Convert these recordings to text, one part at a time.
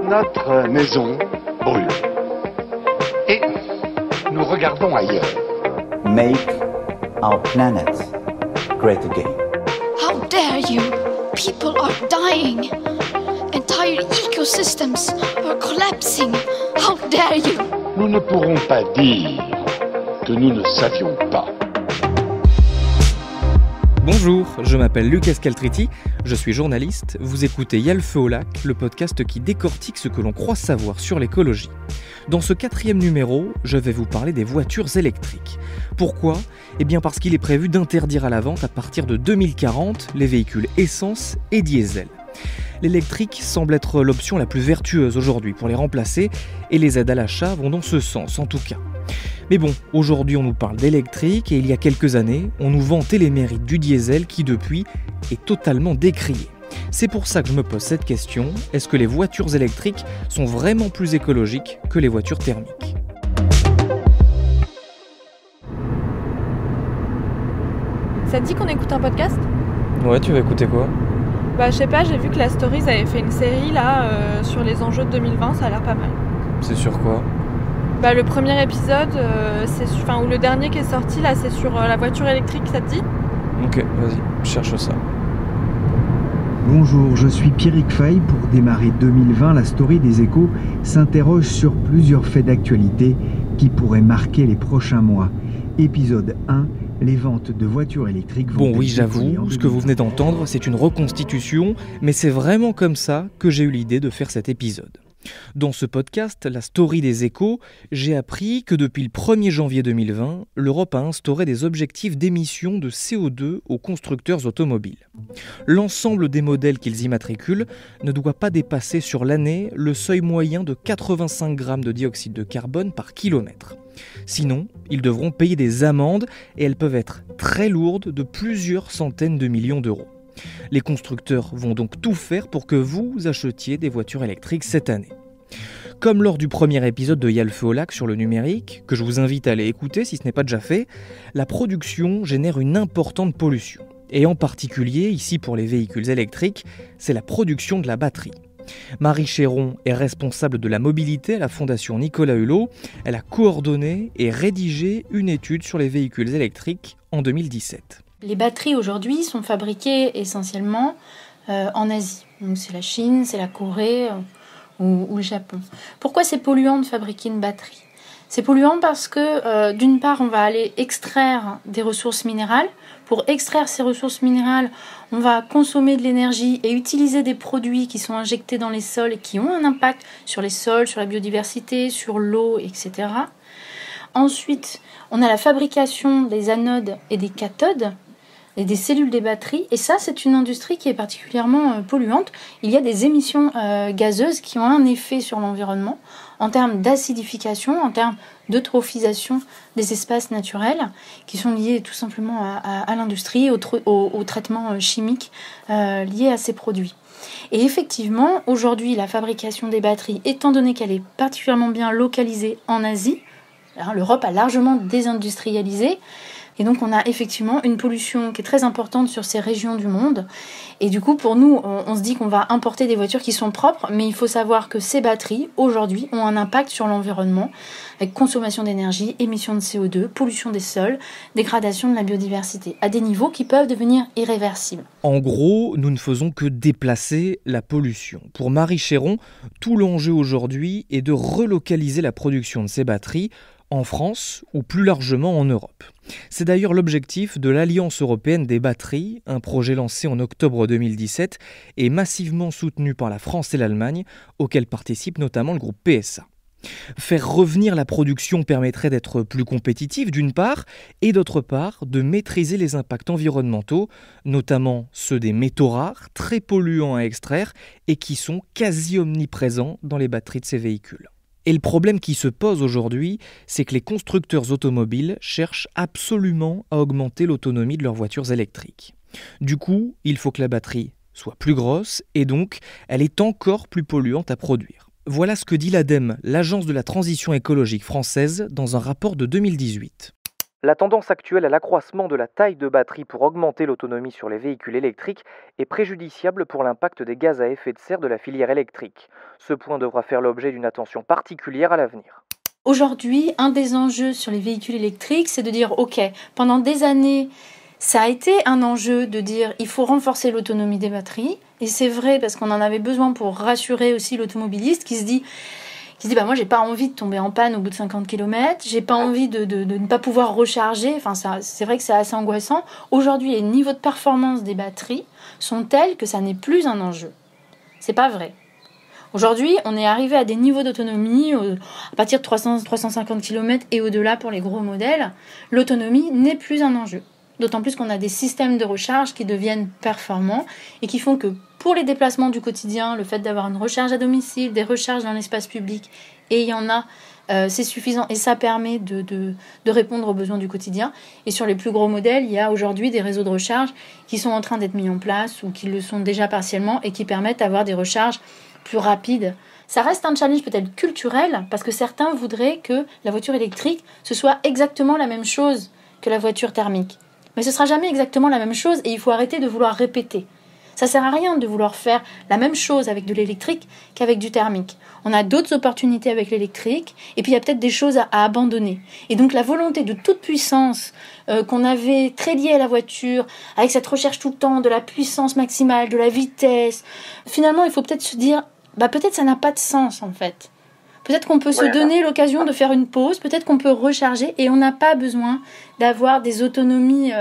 Notre maison brûle. Et nous regardons ailleurs. Make our planet great again. How dare you? People are dying. Entire ecosystems are collapsing. How dare you? Nous ne pourrons pas dire que nous ne savions pas. Bonjour, je m'appelle Lucas Caltriti, je suis journaliste, vous écoutez Y'a le feu au lac, le podcast qui décortique ce que l'on croit savoir sur l'écologie. Dans ce 4e numéro, je vais vous parler des voitures électriques. Pourquoi ? Eh bien parce qu'il est prévu d'interdire à la vente à partir de 2040 les véhicules essence et diesel. L'électrique semble être l'option la plus vertueuse aujourd'hui pour les remplacer et les aides à l'achat vont dans ce sens en tout cas. Mais bon, aujourd'hui on nous parle d'électrique et il y a quelques années, on nous vantait les mérites du diesel qui depuis est totalement décrié. C'est pour ça que je me pose cette question, est-ce que les voitures électriques sont vraiment plus écologiques que les voitures thermiques ? Ça te dit qu'on écoute un podcast ? Ouais, tu vas écouter quoi ? Bah je sais pas, j'ai vu que la Stories avait fait une série là sur les enjeux de 2020, ça a l'air pas mal. C'est sur quoi ? Bah le premier épisode, ou le dernier qui est sorti là, c'est sur la voiture électrique, ça te dit ? Ok, vas-y, cherche ça. Bonjour, je suis Pierrick Fay. Pour démarrer 2020, la Story des Échos s'interroge sur plusieurs faits d'actualité qui pourraient marquer les prochains mois. Épisode 1, les ventes de voitures électriques vont... Bon oui, j'avoue, ce que vous venez d'entendre, c'est une reconstitution, mais c'est vraiment comme ça que j'ai eu l'idée de faire cet épisode. Dans ce podcast, la Story des Échos, j'ai appris que depuis le 1er janvier 2020, l'Europe a instauré des objectifs d'émissions de CO2 aux constructeurs automobiles. L'ensemble des modèles qu'ils immatriculent ne doit pas dépasser sur l'année le seuil moyen de 85 grammes de dioxyde de carbone par kilomètre. Sinon, ils devront payer des amendes et elles peuvent être très lourdes de plusieurs centaines de millions d'euros. Les constructeurs vont donc tout faire pour que vous achetiez des voitures électriques cette année. Comme lors du premier épisode de Y'a le feu au lac sur le numérique, que je vous invite à aller écouter si ce n'est pas déjà fait, la production génère une importante pollution. Et en particulier, ici pour les véhicules électriques, c'est la production de la batterie. Marie Chéron est responsable de la mobilité à la Fondation Nicolas Hulot. Elle a coordonné et rédigé une étude sur les véhicules électriques en 2017. Les batteries aujourd'hui sont fabriquées essentiellement en Asie. Donc c'est la Chine, c'est la Corée ou le Japon. Pourquoi c'est polluant de fabriquer une batterie ? C'est polluant parce que d'une part on va aller extraire des ressources minérales. Pour extraire ces ressources minérales, on va consommer de l'énergie et utiliser des produits qui sont injectés dans les sols et qui ont un impact sur les sols, sur la biodiversité, sur l'eau, etc. Ensuite, on a la fabrication des anodes et des cathodes et des cellules des batteries. Et ça, c'est une industrie qui est particulièrement polluante. Il y a des émissions gazeuses qui ont un effet sur l'environnement en termes d'acidification, en termes d'eutrophisation des espaces naturels qui sont liés tout simplement à l'industrie, au traitement chimique lié à ces produits. Et effectivement, aujourd'hui, la fabrication des batteries, étant donné qu'elle est particulièrement bien localisée en Asie, l'Europe a largement désindustrialisé. Et donc on a effectivement une pollution qui est très importante sur ces régions du monde. Et du coup, pour nous, on se dit qu'on va importer des voitures qui sont propres, mais il faut savoir que ces batteries, aujourd'hui, ont un impact sur l'environnement, avec consommation d'énergie, émission de CO2, pollution des sols, dégradation de la biodiversité, à des niveaux qui peuvent devenir irréversibles. En gros, nous ne faisons que déplacer la pollution. Pour Marie Chéron, tout l'enjeu aujourd'hui est de relocaliser la production de ces batteries en France ou plus largement en Europe. C'est d'ailleurs l'objectif de l'Alliance européenne des batteries, un projet lancé en octobre 2017 et massivement soutenu par la France et l'Allemagne, auquel participe notamment le groupe PSA. Faire revenir la production permettrait d'être plus compétitif d'une part, et d'autre part de maîtriser les impacts environnementaux, notamment ceux des métaux rares, très polluants à extraire et qui sont quasi omniprésents dans les batteries de ces véhicules. Et le problème qui se pose aujourd'hui, c'est que les constructeurs automobiles cherchent absolument à augmenter l'autonomie de leurs voitures électriques. Du coup, il faut que la batterie soit plus grosse et donc elle est encore plus polluante à produire. Voilà ce que dit l'ADEME, l'Agence de la transition écologique française, dans un rapport de 2018. La tendance actuelle à l'accroissement de la taille de batterie pour augmenter l'autonomie sur les véhicules électriques est préjudiciable pour l'impact des gaz à effet de serre de la filière électrique. Ce point devra faire l'objet d'une attention particulière à l'avenir. Aujourd'hui, un des enjeux sur les véhicules électriques, c'est de dire, ok, pendant des années, ça a été un enjeu de dire il faut renforcer l'autonomie des batteries. Et c'est vrai parce qu'on en avait besoin pour rassurer aussi l'automobiliste qui se dit moi j'ai pas envie de tomber en panne au bout de 50 km, j'ai pas envie de ne pas pouvoir recharger. Enfin, c'est vrai que c'est assez angoissant. Aujourd'hui, les niveaux de performance des batteries sont tels que ça n'est plus un enjeu. C'est pas vrai. Aujourd'hui, on est arrivé à des niveaux d'autonomie à partir de 350 km et au-delà pour les gros modèles. L'autonomie n'est plus un enjeu. D'autant plus qu'on a des systèmes de recharge qui deviennent performants et qui font que pour les déplacements du quotidien, le fait d'avoir une recharge à domicile, des recharges dans l'espace public, et il y en a, c'est suffisant et ça permet de répondre aux besoins du quotidien. Et sur les plus gros modèles, il y a aujourd'hui des réseaux de recharge qui sont en train d'être mis en place ou qui le sont déjà partiellement et qui permettent d'avoir des recharges plus rapides. Ça reste un challenge peut-être culturel parce que certains voudraient que la voiture électrique, ce soit exactement la même chose que la voiture thermique. Mais ce ne sera jamais exactement la même chose et il faut arrêter de vouloir répéter. Ça ne sert à rien de vouloir faire la même chose avec de l'électrique qu'avec du thermique. On a d'autres opportunités avec l'électrique et puis il y a peut-être des choses à abandonner. Et donc la volonté de toute puissance qu'on avait très liée à la voiture, avec cette recherche tout le temps de la puissance maximale, de la vitesse, finalement il faut peut-être se dire, peut-être ça n'a pas de sens en fait. Peut-être qu'on peut se donner l'occasion de faire une pause, peut-être qu'on peut recharger et on n'a pas besoin d'avoir des autonomies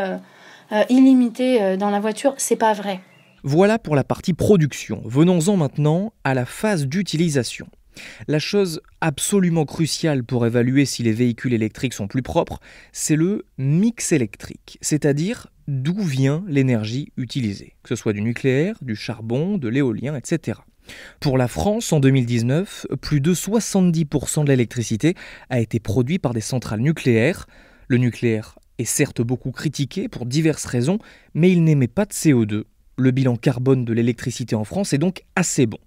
illimitées dans la voiture. C'est pas vrai. Voilà pour la partie production. Venons-en maintenant à la phase d'utilisation. La chose absolument cruciale pour évaluer si les véhicules électriques sont plus propres, c'est le mix électrique, c'est-à-dire d'où vient l'énergie utilisée, que ce soit du nucléaire, du charbon, de l'éolien, etc. Pour la France, en 2019, plus de 70% de l'électricité a été produite par des centrales nucléaires. Le nucléaire est certes beaucoup critiqué pour diverses raisons, mais il n'émet pas de CO2. Le bilan carbone de l'électricité en France est donc assez bon.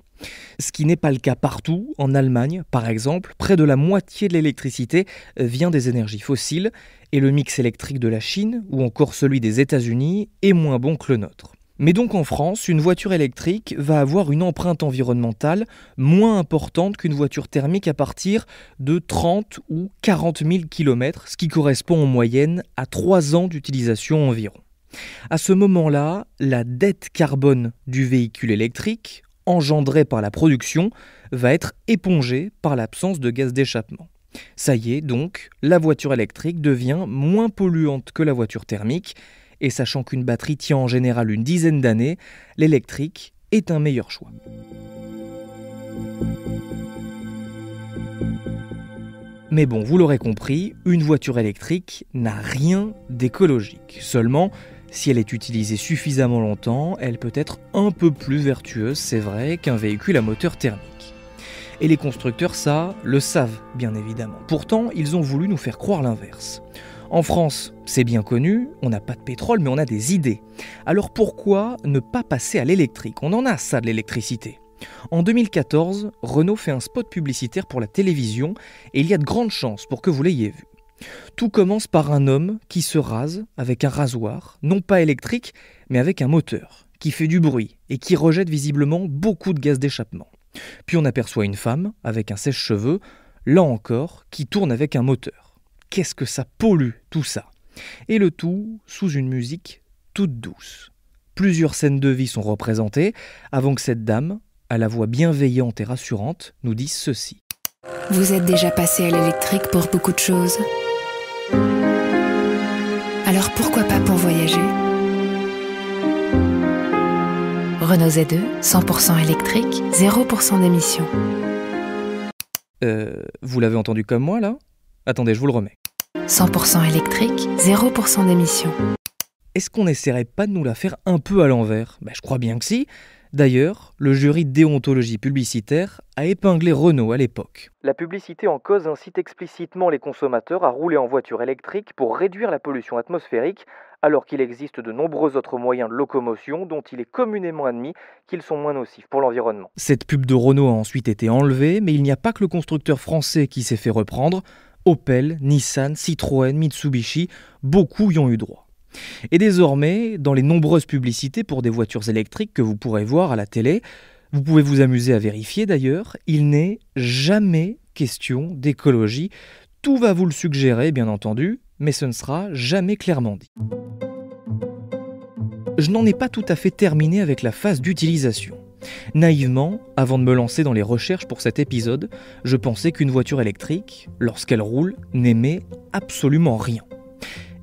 Ce qui n'est pas le cas partout. En Allemagne, par exemple, près de la moitié de l'électricité vient des énergies fossiles et le mix électrique de la Chine ou encore celui des États-Unis est moins bon que le nôtre. Mais donc en France, une voiture électrique va avoir une empreinte environnementale moins importante qu'une voiture thermique à partir de 30 ou 40 000 km, ce qui correspond en moyenne à 3 ans d'utilisation environ. À ce moment-là, la dette carbone du véhicule électrique, engendrée par la production, va être épongée par l'absence de gaz d'échappement. Ça y est donc, la voiture électrique devient moins polluante que la voiture thermique, et sachant qu'une batterie tient en général une dizaine d'années, l'électrique est un meilleur choix. Mais bon, vous l'aurez compris, une voiture électrique n'a rien d'écologique. Seulement, si elle est utilisée suffisamment longtemps, elle peut être un peu plus vertueuse, c'est vrai, qu'un véhicule à moteur thermique. Et les constructeurs, ça, le savent, bien évidemment. Pourtant, ils ont voulu nous faire croire l'inverse. En France, c'est bien connu, on n'a pas de pétrole, mais on a des idées. Alors pourquoi ne pas passer à l'électrique ? On en a ça de l'électricité. En 2014, Renault fait un spot publicitaire pour la télévision et il y a de grandes chances pour que vous l'ayez vu. Tout commence par un homme qui se rase avec un rasoir, non pas électrique, mais avec un moteur, qui fait du bruit et qui rejette visiblement beaucoup de gaz d'échappement. Puis on aperçoit une femme avec un sèche-cheveux, là encore, qui tourne avec un moteur. Qu'est-ce que ça pollue, tout ça ? Et le tout sous une musique toute douce. Plusieurs scènes de vie sont représentées avant que cette dame, à la voix bienveillante et rassurante, nous dise ceci. Vous êtes déjà passé à l'électrique pour beaucoup de choses. Alors pourquoi pas pour voyager ? Renault Z2, 100% électrique, 0% d'émissions. Vous l'avez entendu comme moi, là ? Attendez, je vous le remets. 100% électrique, 0% d'émissions. Est-ce qu'on n'essaierait pas de nous la faire un peu à l'envers ? Je crois bien que si. D'ailleurs, le jury de déontologie publicitaire a épinglé Renault à l'époque. La publicité en cause incite explicitement les consommateurs à rouler en voiture électrique pour réduire la pollution atmosphérique, alors qu'il existe de nombreux autres moyens de locomotion dont il est communément admis qu'ils sont moins nocifs pour l'environnement. Cette pub de Renault a ensuite été enlevée, mais il n'y a pas que le constructeur français qui s'est fait reprendre. Opel, Nissan, Citroën, Mitsubishi, beaucoup y ont eu droit. Et désormais, dans les nombreuses publicités pour des voitures électriques que vous pourrez voir à la télé, vous pouvez vous amuser à vérifier d'ailleurs, il n'est jamais question d'écologie. Tout va vous le suggérer, bien entendu, mais ce ne sera jamais clairement dit. Je n'en ai pas tout à fait terminé avec la phase d'utilisation. Naïvement, avant de me lancer dans les recherches pour cet épisode, je pensais qu'une voiture électrique, lorsqu'elle roule, n'émet absolument rien.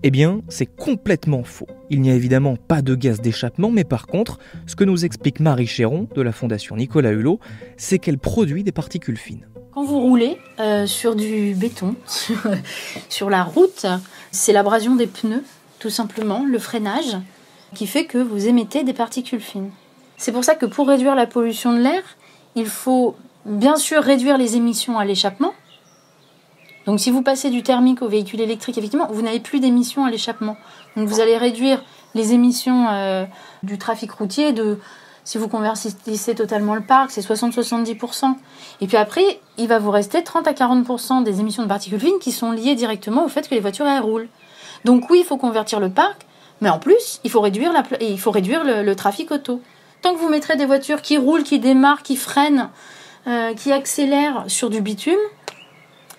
Eh bien, c'est complètement faux. Il n'y a évidemment pas de gaz d'échappement, mais par contre, ce que nous explique Marie Chéron de la Fondation Nicolas Hulot, c'est qu'elle produit des particules fines. Quand vous roulez sur du béton, sur la route, c'est l'abrasion des pneus, tout simplement, le freinage, qui fait que vous émettez des particules fines. C'est pour ça que pour réduire la pollution de l'air, il faut bien sûr réduire les émissions à l'échappement. Donc si vous passez du thermique au véhicule électrique, effectivement, vous n'avez plus d'émissions à l'échappement. Donc vous allez réduire les émissions du trafic routier si vous convertissez totalement le parc, c'est 60-70%. Et puis après, il va vous rester 30 à 40% des émissions de particules fines qui sont liées directement au fait que les voitures elles roulent. Donc oui, il faut convertir le parc, mais en plus, il faut réduire le trafic auto. Tant que vous mettrez des voitures qui roulent, qui démarrent, qui freinent, qui accélèrent sur du bitume,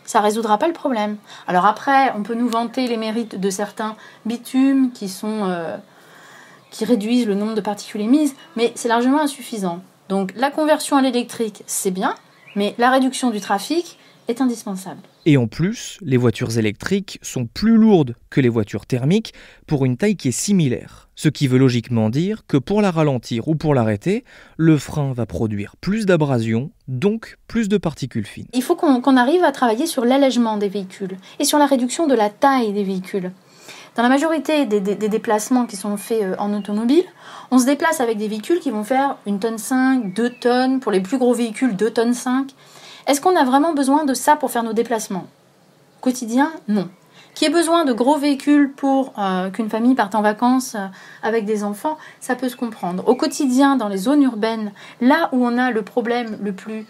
ça ne résoudra pas le problème. Alors après, on peut nous vanter les mérites de certains bitumes qui réduisent le nombre de particules émises, mais c'est largement insuffisant. Donc la conversion à l'électrique, c'est bien, mais la réduction du trafic est indispensable. Et en plus, les voitures électriques sont plus lourdes que les voitures thermiques pour une taille qui est similaire. Ce qui veut logiquement dire que pour la ralentir ou pour l'arrêter, le frein va produire plus d'abrasion, donc plus de particules fines. Il faut qu'on arrive à travailler sur l'allègement des véhicules et sur la réduction de la taille des véhicules. Dans la majorité des déplacements qui sont faits en automobile, on se déplace avec des véhicules qui vont faire 1,5 tonne, 2 tonnes, pour les plus gros véhicules 2,5 tonnes. Est-ce qu'on a vraiment besoin de ça pour faire nos déplacements ? Quotidien, non. Qu'il y ait besoin de gros véhicules pour qu'une famille parte en vacances avec des enfants, ça peut se comprendre. Au quotidien, dans les zones urbaines, là où on a le problème le plus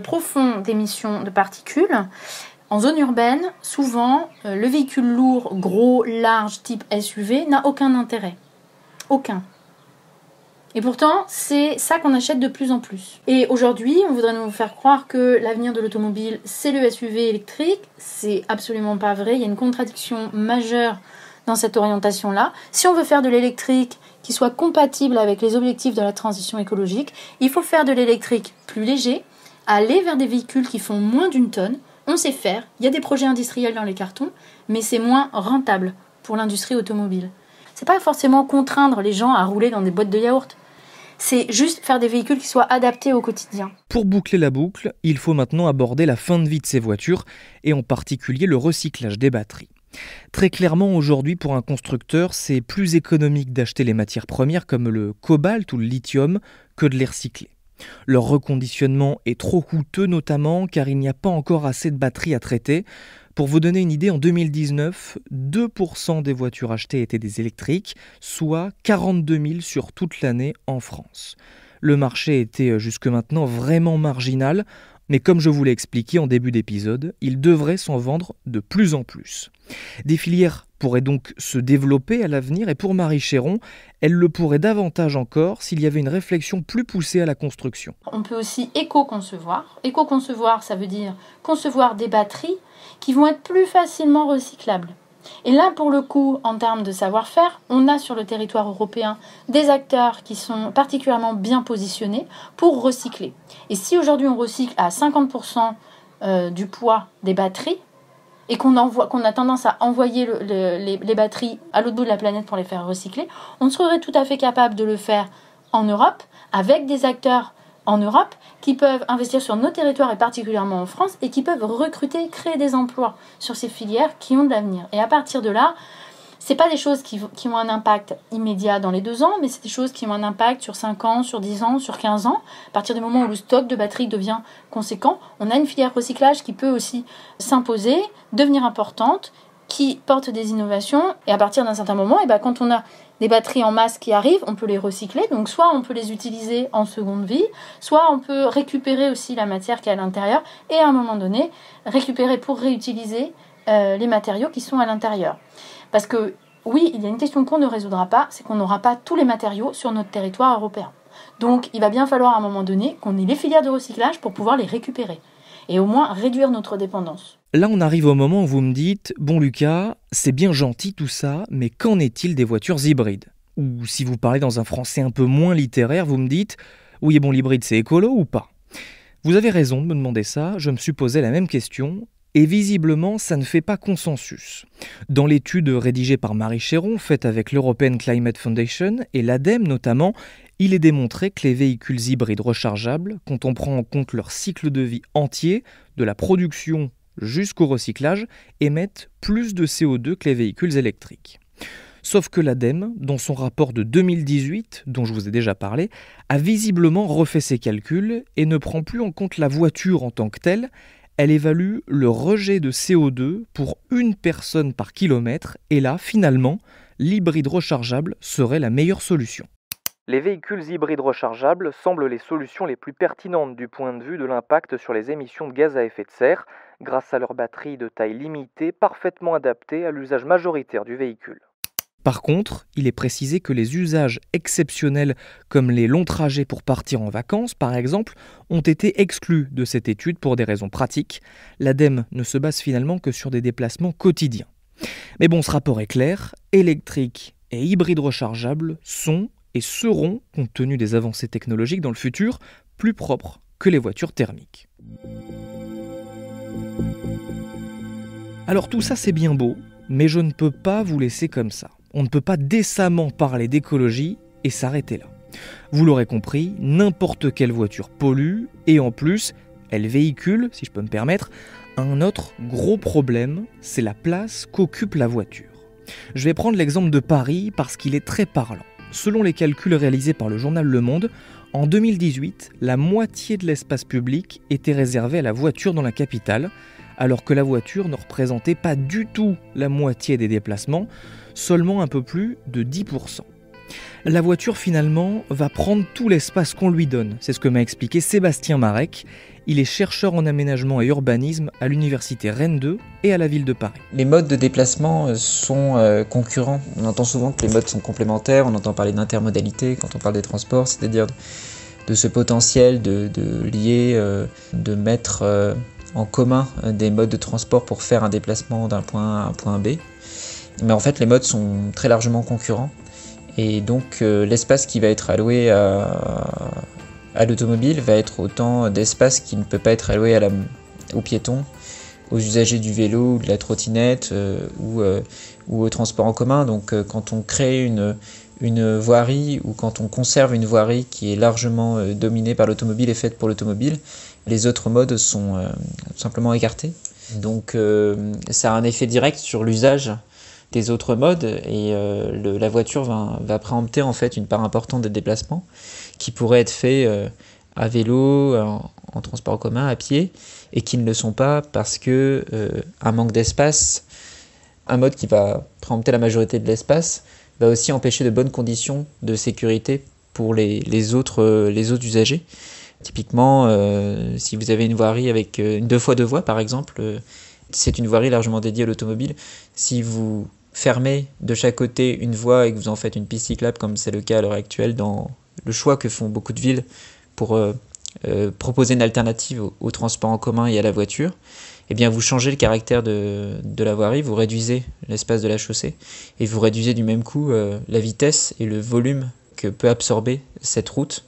profond d'émissions de particules, en zone urbaine, souvent, le véhicule lourd, gros, large, type SUV, n'a aucun intérêt. Aucun. Et pourtant, c'est ça qu'on achète de plus en plus. Et aujourd'hui, on voudrait nous faire croire que l'avenir de l'automobile, c'est le SUV électrique. C'est absolument pas vrai. Il y a une contradiction majeure dans cette orientation-là. Si on veut faire de l'électrique qui soit compatible avec les objectifs de la transition écologique, il faut faire de l'électrique plus léger, aller vers des véhicules qui font moins d'1 tonne. On sait faire, il y a des projets industriels dans les cartons, mais c'est moins rentable pour l'industrie automobile. C'est pas forcément contraindre les gens à rouler dans des boîtes de yaourt. C'est juste faire des véhicules qui soient adaptés au quotidien. Pour boucler la boucle, il faut maintenant aborder la fin de vie de ces voitures, et en particulier le recyclage des batteries. Très clairement, aujourd'hui, pour un constructeur, c'est plus économique d'acheter les matières premières comme le cobalt ou le lithium que de les recycler. Leur reconditionnement est trop coûteux, notamment car il n'y a pas encore assez de batteries à traiter. Pour vous donner une idée, en 2019, 2% des voitures achetées étaient des électriques, soit 42 000 sur toute l'année en France. Le marché était jusque maintenant vraiment marginal, mais comme je vous l'ai expliqué en début d'épisode, il devrait s'en vendre de plus en plus. Des filières pourraient donc se développer à l'avenir, et pour Marie Chéron, elle le pourrait davantage encore s'il y avait une réflexion plus poussée à la construction. On peut aussi éco-concevoir. Éco-concevoir, ça veut dire concevoir des batteries qui vont être plus facilement recyclables. Et là, pour le coup, en termes de savoir-faire, on a sur le territoire européen des acteurs qui sont particulièrement bien positionnés pour recycler. Et si aujourd'hui on recycle à 50% du poids des batteries, et qu'on a tendance à envoyer les batteries à l'autre bout de la planète pour les faire recycler, on serait tout à fait capable de le faire en Europe, avec des acteurs en Europe qui peuvent investir sur nos territoires et particulièrement en France et qui peuvent recruter, créer des emplois sur ces filières qui ont de l'avenir. Et à partir de là, c'est pas des choses qui ont un impact immédiat dans les 2 ans, mais c'est des choses qui ont un impact sur 5 ans, sur 10 ans, sur 15 ans. À partir du moment où le stock de batteries devient conséquent, on a une filière recyclage qui peut aussi s'imposer, devenir importante, qui porte des innovations. Et à partir d'un certain moment, quand on a des batteries en masse qui arrivent, on peut les recycler. Donc soit on peut les utiliser en seconde vie, soit on peut récupérer aussi la matière qui est à l'intérieur et à un moment donné, récupérer pour réutiliser les matériaux qui sont à l'intérieur. Parce que oui, il y a une question qu'on ne résoudra pas, c'est qu'on n'aura pas tous les matériaux sur notre territoire européen. Donc il va bien falloir à un moment donné qu'on ait les filières de recyclage pour pouvoir les récupérer et au moins réduire notre dépendance. Là, on arrive au moment où vous me dites « Bon Lucas, c'est bien gentil tout ça, mais qu'en est-il des voitures hybrides ?» Ou si vous parlez dans un français un peu moins littéraire, vous me dites « Oui, bon, l'hybride, c'est écolo ou pas ?» Vous avez raison de me demander ça, je me suis posé la même question, et visiblement, ça ne fait pas consensus. Dans l'étude rédigée par Marie Chéron, faite avec l'European Climate Foundation et l'ADEME notamment, il est démontré que les véhicules hybrides rechargeables, quand on prend en compte leur cycle de vie entier, de la production jusqu'au recyclage, émettent plus de CO2 que les véhicules électriques. Sauf que l'ADEME, dans son rapport de 2018, dont je vous ai déjà parlé, a visiblement refait ses calculs et ne prend plus en compte la voiture en tant que telle. Elle évalue le rejet de CO2 pour une personne par kilomètre et là, finalement, l'hybride rechargeable serait la meilleure solution. Les véhicules hybrides rechargeables semblent les solutions les plus pertinentes du point de vue de l'impact sur les émissions de gaz à effet de serre, grâce à leur batterie de taille limitée parfaitement adaptée à l'usage majoritaire du véhicule. Par contre, il est précisé que les usages exceptionnels comme les longs trajets pour partir en vacances, par exemple, ont été exclus de cette étude pour des raisons pratiques. L'ADEME ne se base finalement que sur des déplacements quotidiens. Mais bon, ce rapport est clair, électriques et hybrides rechargeables sont et seront, compte tenu des avancées technologiques dans le futur, plus propres que les voitures thermiques. Alors tout ça c'est bien beau, mais je ne peux pas vous laisser comme ça. On ne peut pas décemment parler d'écologie et s'arrêter là. Vous l'aurez compris, n'importe quelle voiture pollue et en plus, elle véhicule, si je peux me permettre, un autre gros problème, c'est la place qu'occupe la voiture. Je vais prendre l'exemple de Paris parce qu'il est très parlant. Selon les calculs réalisés par le journal Le Monde, en 2018, la moitié de l'espace public était réservé à la voiture dans la capitale, alors que la voiture ne représentait pas du tout la moitié des déplacements, seulement un peu plus de 10%. La voiture finalement va prendre tout l'espace qu'on lui donne, c'est ce que m'a expliqué Sébastien Marek. Il est chercheur en aménagement et urbanisme à l'université Rennes 2 et à la ville de Paris. Les modes de déplacement sont concurrents. On entend souvent que les modes sont complémentaires, on entend parler d'intermodalité quand on parle des transports, c'est-à-dire de ce potentiel de lier, de mettre en commun des modes de transport pour faire un déplacement d'un point A à un point B. Mais en fait, les modes sont très largement concurrents. Et donc, l'espace qui va être alloué à l'automobile va être autant d'espace qui ne peut pas être alloué aux piétons, aux usagers du vélo, de la trottinette ou au transport en commun. Donc, quand on crée une voirie ou quand on conserve une voirie qui est largement dominée par l'automobile et faite pour l'automobile, les autres modes sont simplement écartés. Donc, ça a un effet direct sur l'usage des autres modes et la voiture va préempter en fait une part importante des déplacements qui pourraient être faits à vélo, en transport en commun, à pied et qui ne le sont pas parce que un manque d'espace, un mode qui va préempter la majorité de l'espace, va aussi empêcher de bonnes conditions de sécurité pour les autres usagers. Typiquement, si vous avez une voirie avec une 2x2 voies par exemple, c'est une voirie largement dédiée à l'automobile. Si vous fermez de chaque côté une voie et que vous en faites une piste cyclable comme c'est le cas à l'heure actuelle dans le choix que font beaucoup de villes pour proposer une alternative au transport en commun et à la voiture, eh bien vous changez le caractère de la voirie, vous réduisez l'espace de la chaussée et vous réduisez du même coup la vitesse et le volume que peut absorber cette route.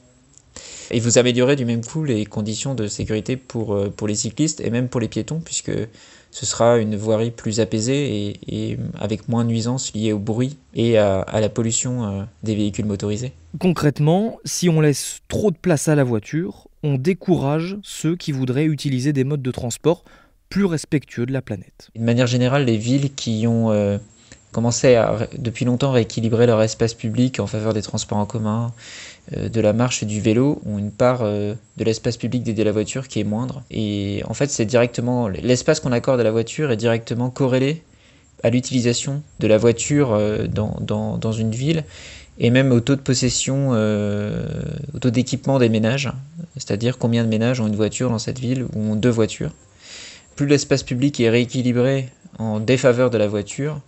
Et vous améliorez du même coup les conditions de sécurité pour les cyclistes et même pour les piétons puisque ce sera une voirie plus apaisée et avec moins de nuisances liées au bruit et à la pollution des véhicules motorisés. Concrètement, si on laisse trop de place à la voiture, on décourage ceux qui voudraient utiliser des modes de transport plus respectueux de la planète. De manière générale, les villes qui ont commencé à depuis longtemps rééquilibrer leur espace public en faveur des transports en commun, de la marche et du vélo ont une part de l'espace public dédié à la voiture qui est moindre. Et en fait, c'est directement l'espace qu'on accorde à la voiture est directement corrélé à l'utilisation de la voiture dans une ville et même au taux de possession, au taux d'équipement des ménages, c'est-à-dire combien de ménages ont une voiture dans cette ville ou ont deux voitures. plus l'espace public est rééquilibré en défaveur de la voiture,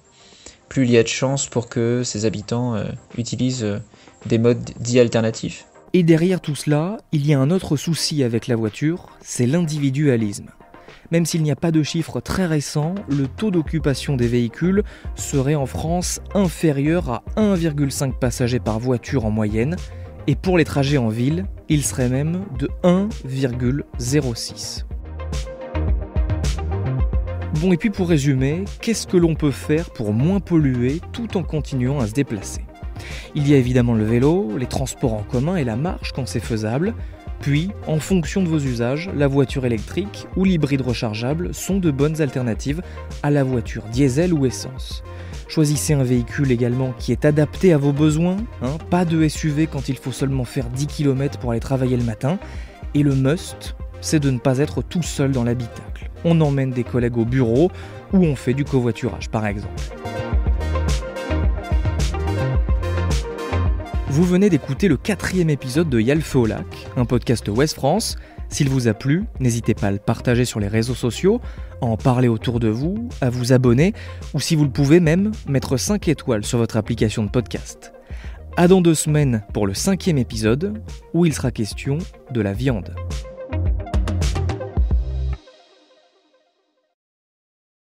plus il y a de chances pour que ses habitants utilisent des modes dits alternatifs. Et derrière tout cela, il y a un autre souci avec la voiture, c'est l'individualisme. Même s'il n'y a pas de chiffres très récents, le taux d'occupation des véhicules serait en France inférieur à 1,5 passagers par voiture en moyenne, et pour les trajets en ville, il serait même de 1,06. Bon, et puis pour résumer, qu'est-ce que l'on peut faire pour moins polluer tout en continuant à se déplacer ? Il y a évidemment le vélo, les transports en commun et la marche quand c'est faisable. Puis, en fonction de vos usages, la voiture électrique ou l'hybride rechargeable sont de bonnes alternatives à la voiture diesel ou essence. Choisissez un véhicule également qui est adapté à vos besoins, pas de SUV quand il faut seulement faire 10 km pour aller travailler le matin. Et le must, c'est de ne pas être tout seul dans l'habitacle. On emmène des collègues au bureau ou on fait du covoiturage par exemple. Vous venez d'écouter le 4e épisode de Y'a le feu au lac, un podcast Ouest France. S'il vous a plu, n'hésitez pas à le partager sur les réseaux sociaux, à en parler autour de vous, à vous abonner, ou si vous le pouvez même, mettre 5 étoiles sur votre application de podcast. À dans 2 semaines pour le 5e épisode, où il sera question de la viande.